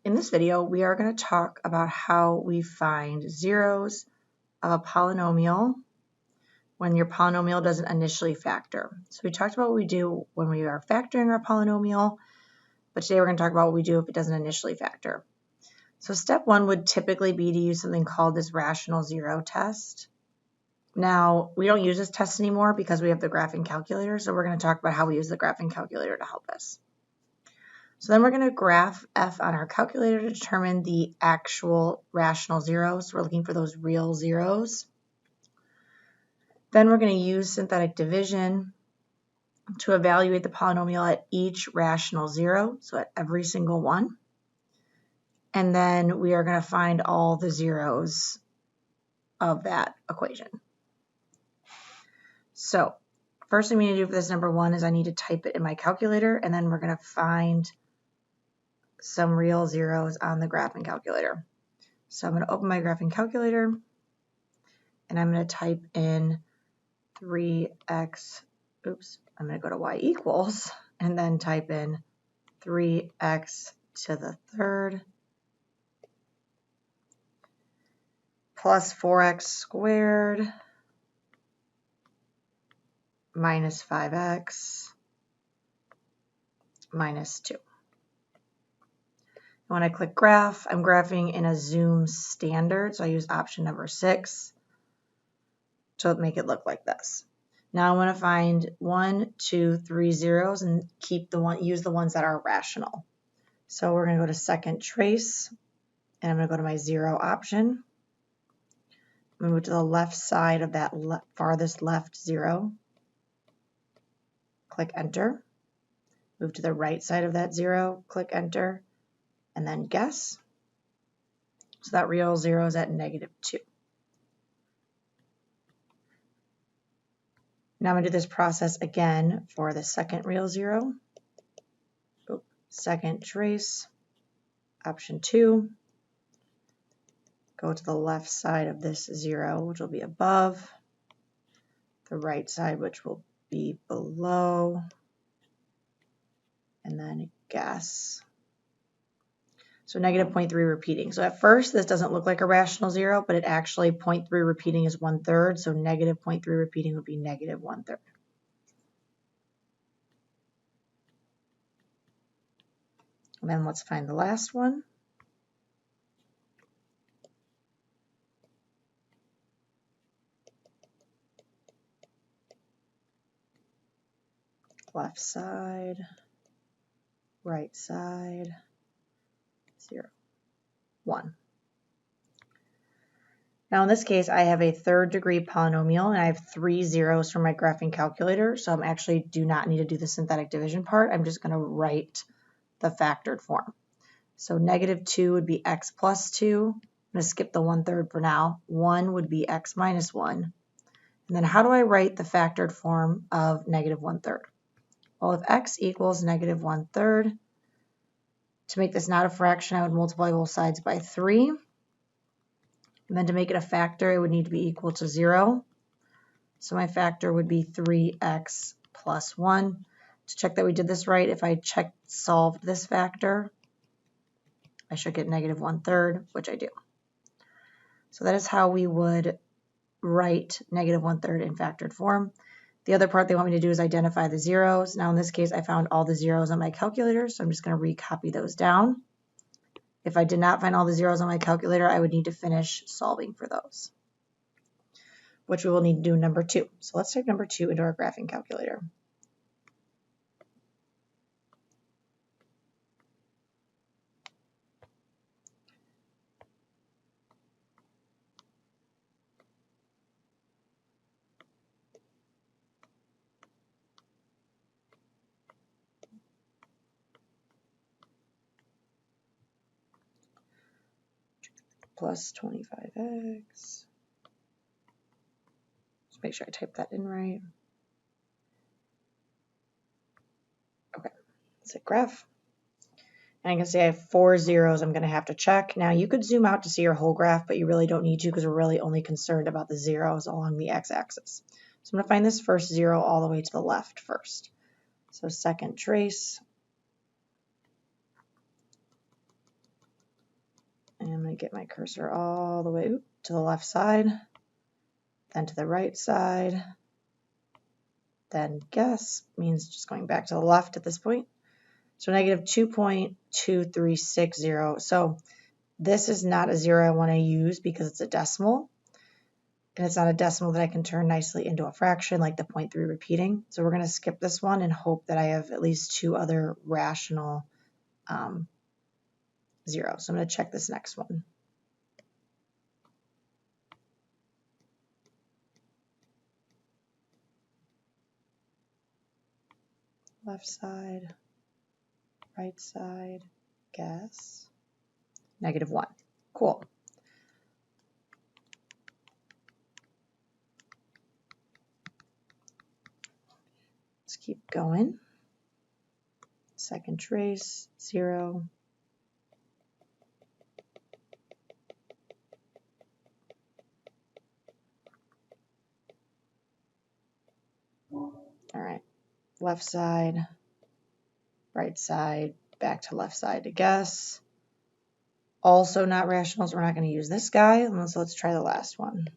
In this video, we are going to talk about how we find zeros of a polynomial when your polynomial doesn't initially factor. So we talked about what we do when we are factoring our polynomial, but today we're going to talk about what we do if it doesn't initially factor. So step one would typically be to use something called this rational zero test. Now, we don't use this test anymore because we have the graphing calculator, so we're going to talk about how we use the graphing calculator to help us. So then we're going to graph f on our calculator to determine the actual rational zeros. So we're looking for those real zeros. Then we're going to use synthetic division to evaluate the polynomial at each rational zero, so at every single one. And then we are going to find all the zeros of that equation. So first thing we need to do for this number one is I need to type it in my calculator, and then we're going to find some real zeros on the graphing calculator. So I'm going to open my graphing calculator, and I'm going to type in 3x, I'm going to go to y equals, and then type in 3x to the third plus 4x squared minus 5x minus 2. When I click graph, I'm graphing in a zoom standard, so I use option number 6 to make it look like this. Now I want to find 1, 2, 3 zeros and use the ones that are rational. So we're going to go to second trace, and I'm going to go to my 0 option. I'm going to move to the left side of that farthest left 0. Click enter. Move to the right side of that 0, click enter, and then guess. So that real 0 is at -2. Now I'm going to do this process again for the second real 0. Second trace, option 2. Go to the left side of this 0, which will be above, the right side, which will be below, and then guess. So -0.3 repeating. So at first, this doesn't look like a rational 0, but it actually 0.3 repeating is 1/3, so -0.3 repeating would be -1/3. And then let's find the last one. Left side, right side, 0, 1. Now in this case, I have a third degree polynomial, and I have 3 zeros from my graphing calculator, so I actually do not need to do the synthetic division part. I'm just going to write the factored form. So -2 would be x plus 2. I'm going to skip the 1/3 for now. 1 would be x minus 1. And then how do I write the factored form of -1/3? Well, if x equals -1/3, to make this not a fraction, I would multiply both sides by 3. And then to make it a factor, it would need to be equal to 0. So my factor would be 3x plus 1. To check that we did this right, if I solved this factor, I should get -1/3, which I do. So that is how we would write -1/3 in factored form. The other part they want me to do is identify the zeros. Now in this case, I found all the zeros on my calculator, so I'm just going to recopy those down. If I did not find all the zeros on my calculator, I would need to finish solving for those, which we will need to do in number 2. So let's type number 2 into our graphing calculator. Plus 25x. Just make sure I type that in right. Okay, let's hit graph. And I can see I have 4 zeros I'm going to have to check. Now you could zoom out to see your whole graph, but you really don't need to because we're really only concerned about the zeros along the x-axis. So I'm going to find this first 0 all the way to the left first. So second trace, me get my cursor all the way to the left side, then to the right side, then guess means just going back to the left at this point. So negative 2.2360. So this is not a 0 I want to use because it's a decimal. And it's not a decimal that I can turn nicely into a fraction like the 0.3 repeating. So we're going to skip this one and hope that I have at least two other rational zeros. So I'm going to check this next one. Left side, right side, guess. Negative 1. Cool. Let's keep going. Second trace, 0. All right. Left side, right side, back to left side to guess. Also not rational, so we're not going to use this guy. So let's try the last one.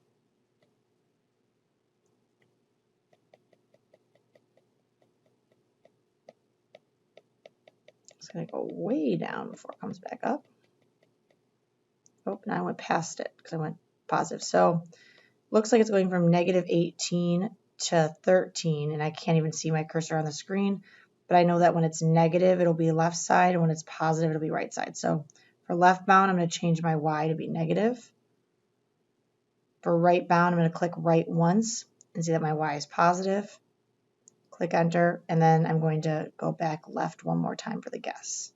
It's going to go way down before it comes back up. Oh, now I went past it because I went positive. So looks like it's going from negative 18 to 13, and I can't even see my cursor on the screen. But I know that when it's negative, it'll be left side, and when it's positive, it'll be right side. So for left bound, I'm going to change my y to be negative. For right bound, I'm going to click right once and see that my y is positive. Click enter, and then I'm going to go back left one more time for the guess.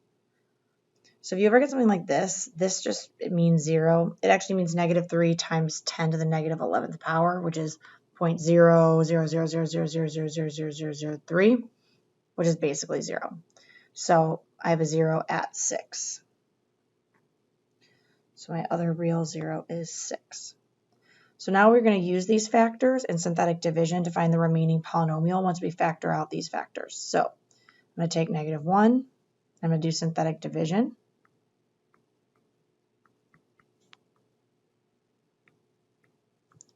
So if you ever get something like this just, it means 0. It actually means negative 3 times 10 to the negative 11th power, which is 0.00000000003, which is basically 0. So I have a 0 at 6. So my other real 0 is 6. So now we're going to use these factors in synthetic division to find the remaining polynomial once we factor out these factors. So I'm going to take negative 1. I'm going to do synthetic division.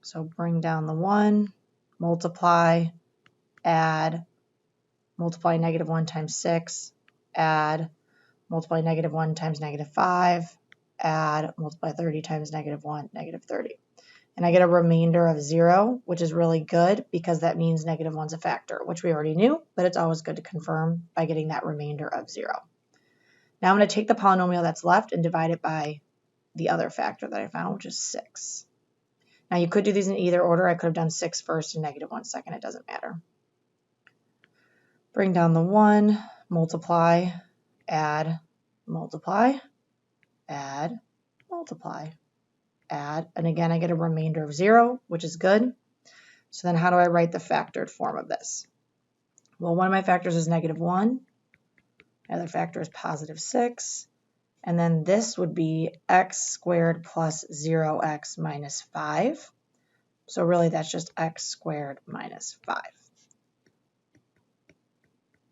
So bring down the 1, multiply, add, multiply negative 1 times 6, add, multiply negative 1 times negative 5, add, multiply 30 times negative 1, negative 30. And I get a remainder of 0, which is really good because that means negative 1's a factor, which we already knew, but it's always good to confirm by getting that remainder of 0. Now I'm going to take the polynomial that's left and divide it by the other factor that I found, which is 6. Now you could do these in either order. I could have done 6 first and negative 1 second. It doesn't matter. Bring down the 1, multiply, add, multiply, add, multiply, add. And again, I get a remainder of 0, which is good. So then how do I write the factored form of this? Well, one of my factors is negative 1. My other factor is positive 6. And then this would be x squared plus 0x minus 5. So really that's just x squared minus 5.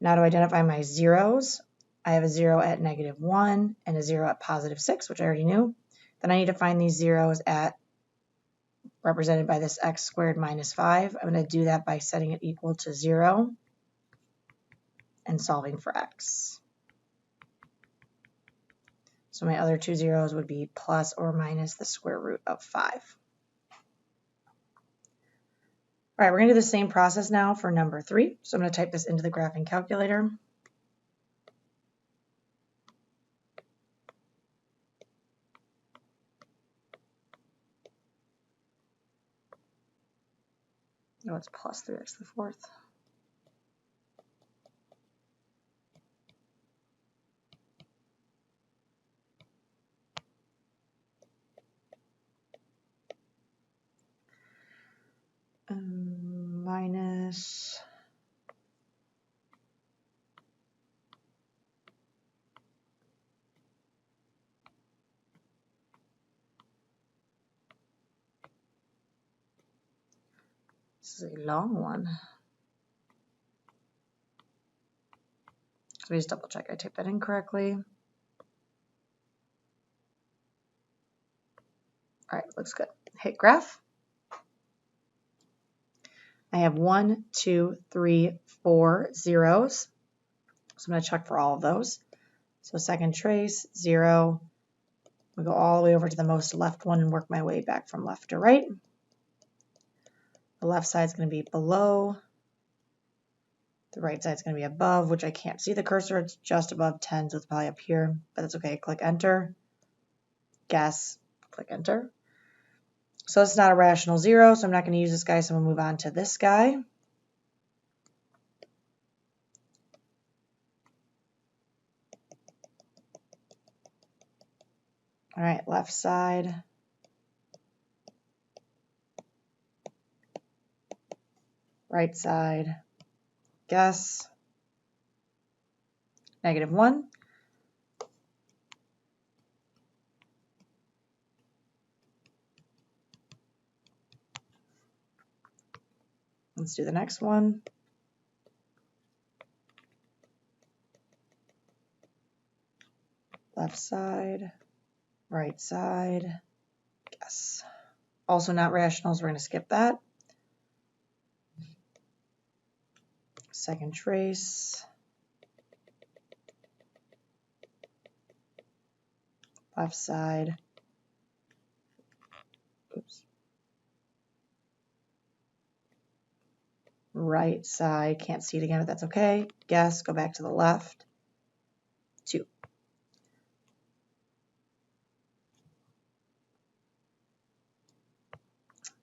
Now to identify my zeros, I have a 0 at negative 1 and a 0 at positive 6, which I already knew. Then I need to find these zeros at, represented by this x squared minus 5. I'm going to do that by setting it equal to 0 and solving for x. So my other two zeros would be plus or minus the square root of 5. All right, we're going to do the same process now for number 3. So I'm going to type this into the graphing calculator. Oh, it's plus 3x to the 4th. Minus this is a long one. So we just double check I typed that in correctly. All right, looks good. Hit graph. I have 1, 2, 3, 4 zeros. So I'm going to check for all of those. So second trace, 0. We go all the way over to the most left one and work my way back from left to right. The left side is going to be below. The right side is going to be above, which I can't see the cursor. It's just above 10, so it's probably up here, but that's okay. Click enter. Guess. Click enter. So it's not a rational 0, so I'm not going to use this guy, so I'm going to move on to this guy. All right, left side. Right side. Guess. -1. Let's do the next one. Left side, right side, guess. Also not rationals, we're going to skip that. Second trace. Left side. Oops. Right side, can't see it again, but that's okay. Guess, go back to the left. 2.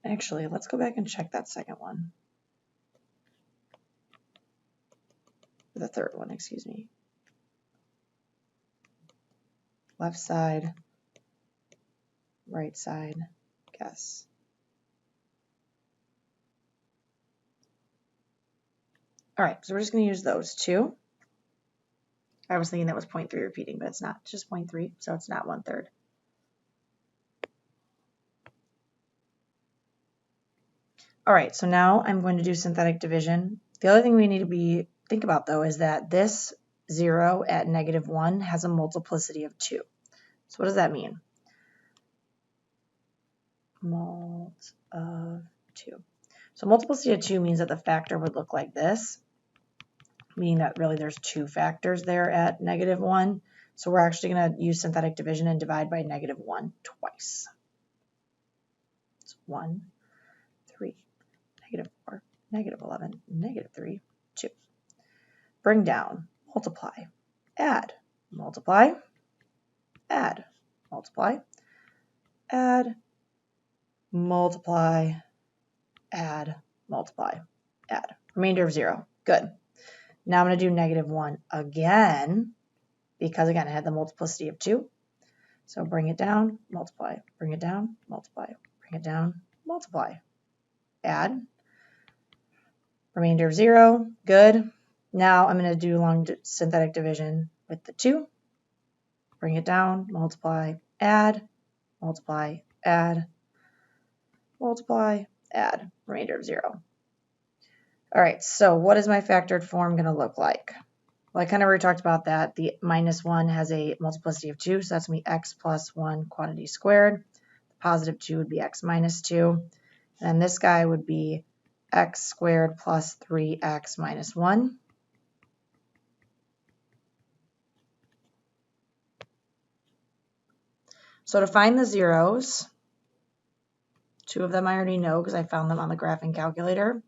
Actually, let's go back and check that second one. The third one, excuse me. Left side, right side, guess. All right, so we're just going to use those 2. I was thinking that was 0.3 repeating, but it's not. It's just 0.3, so it's not 1/3. All right, so now I'm going to do synthetic division. The other thing we need to think about, though, is that this 0 at -1 has a multiplicity of 2. So what does that mean? Mult of 2. So multiplicity of 2 means that the factor would look like this, meaning that really there's 2 factors there at -1. So we're actually going to use synthetic division and divide by -1 twice. It's 1, 3. -4, -11, -3, 2. Bring down, multiply, add, multiply, add, multiply, add, multiply, add, multiply, add. Remainder of 0. Good. Now I'm going to do -1 again, because again, I had the multiplicity of 2. So bring it down, multiply, bring it down, multiply, bring it down, multiply, add. Remainder of 0, good. Now I'm going to do long synthetic division with the 2. Bring it down, multiply, add, multiply, add, multiply, add. Remainder of 0. All right, so what is my factored form going to look like? Well, I kind of already talked about that. The -1 has a multiplicity of 2, so that's going to be x plus 1 quantity squared. The positive 2 would be x minus 2. And then this guy would be x squared plus 3x minus 1. So to find the zeros, 2 of them I already know because I found them on the graphing calculator.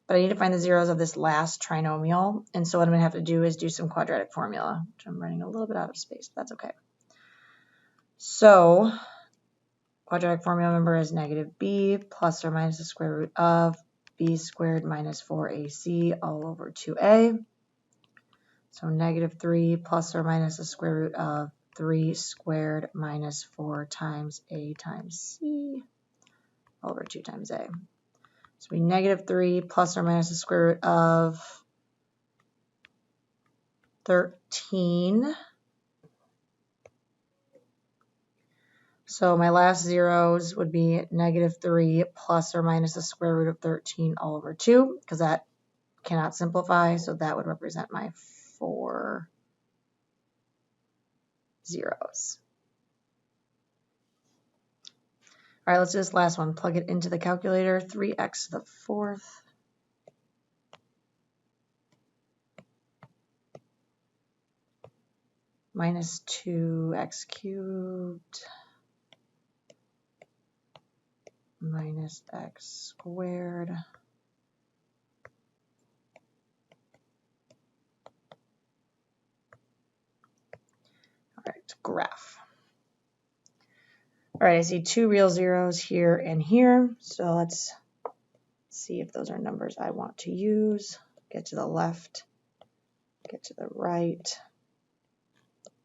But I need to find the zeros of this last trinomial. And so what I'm going to have to do is do some quadratic formula, which I'm running a little bit out of space, but that's okay. So quadratic formula number is -b plus or minus the square root of b squared minus 4ac all over 2a. So -3 plus or minus the square root of 3 squared minus 4 times a times c all over 2 times a. So we -3 plus or minus the square root of 13. So my last zeros would be -3 plus or minus the square root of 13 all over 2, because that cannot simplify, so that would represent my 4 zeros. All right, let's do this last one. Plug it into the calculator. 3x to the fourth minus 2x cubed minus x squared. All right, graph. All right, I see two real zeros here and here. So let's see if those are numbers I want to use. Get to the left, get to the right,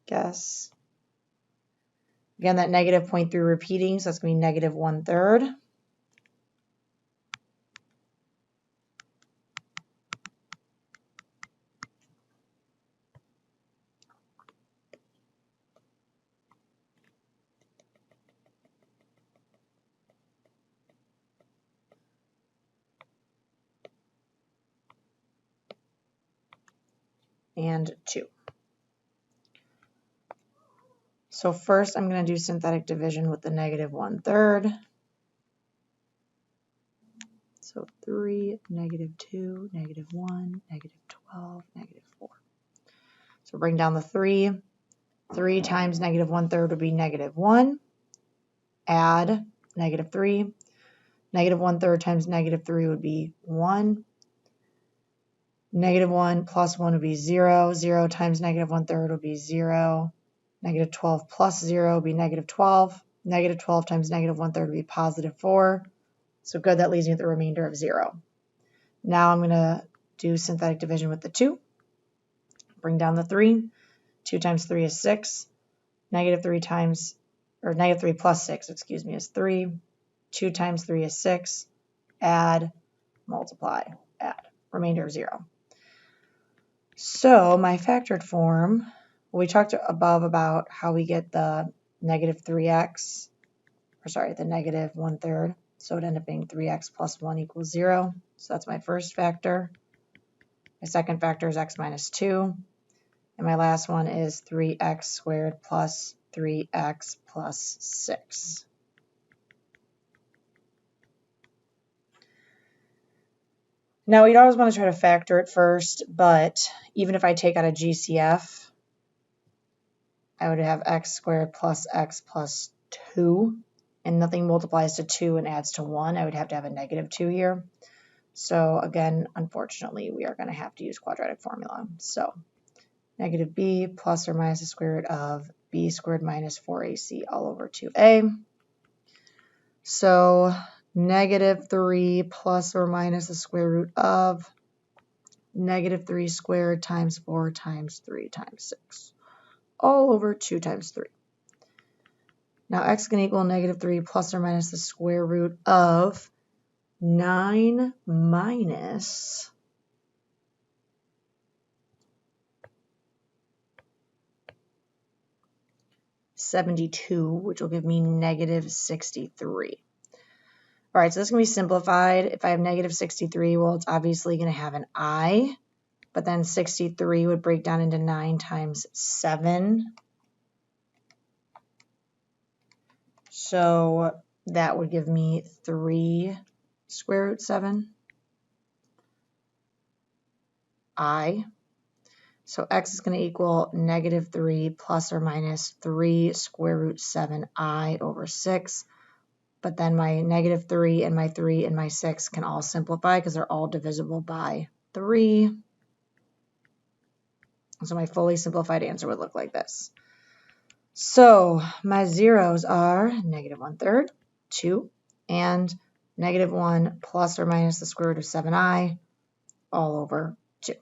guess. Again, that negative 0.3 repeating, so that's going to be negative 1/3. And 2. So first I'm going to do synthetic division with the negative 1/3. So 3, negative 2, negative 1, negative 12, negative 4. So bring down the 3. 3 times negative 1/3 would be negative 1. Add negative 3. Negative 1/3 times negative 3 would be 1. Negative 1 plus 1 would be 0. 0 times negative 1/3 would be 0. Negative 12 plus 0 would be negative 12. Negative 12 times negative 1/3 would be positive 4. So good, that leaves me with a remainder of 0. Now I'm going to do synthetic division with the 2. Bring down the 3. 2 times 3 is 6. Negative 3 times, or negative 3 plus 6, excuse me, is 3. 2 times 3 is 6. Add, multiply, add. Remainder of 0. So my factored form, we talked above about how we get the negative 3x, or sorry, the negative 1/3. So it ended up being 3x plus 1 equals 0. So that's my first factor. My second factor is x minus 2. And my last one is 3x squared plus 3x plus 6. Now, you'd always want to try to factor it first, but even if I take out a GCF, I would have x squared plus x plus 2, and nothing multiplies to 2 and adds to 1. I would have to have a negative 2 here. So again, unfortunately, we are going to have to use quadratic formula. So negative b plus or minus the square root of b squared minus 4ac all over 2a. So negative 3 plus or minus the square root of negative 3 squared times 4 times 3 times 6 all over 2 times 3. Now x can equal negative 3 plus or minus the square root of 9 minus 72, which will give me negative 63. All right, so this is going to be simplified. If I have negative 63, well, it's obviously going to have an I, but then 63 would break down into 9 times 7. So that would give me 3 square root 7 I. So x is going to equal negative 3 plus or minus 3 square root 7 I over 6. But then my negative 3 and my 6 can all simplify because they're all divisible by 3. So my fully simplified answer would look like this. So my zeros are negative 1/3, 2, and negative 1 plus or minus the square root of 7i all over 2.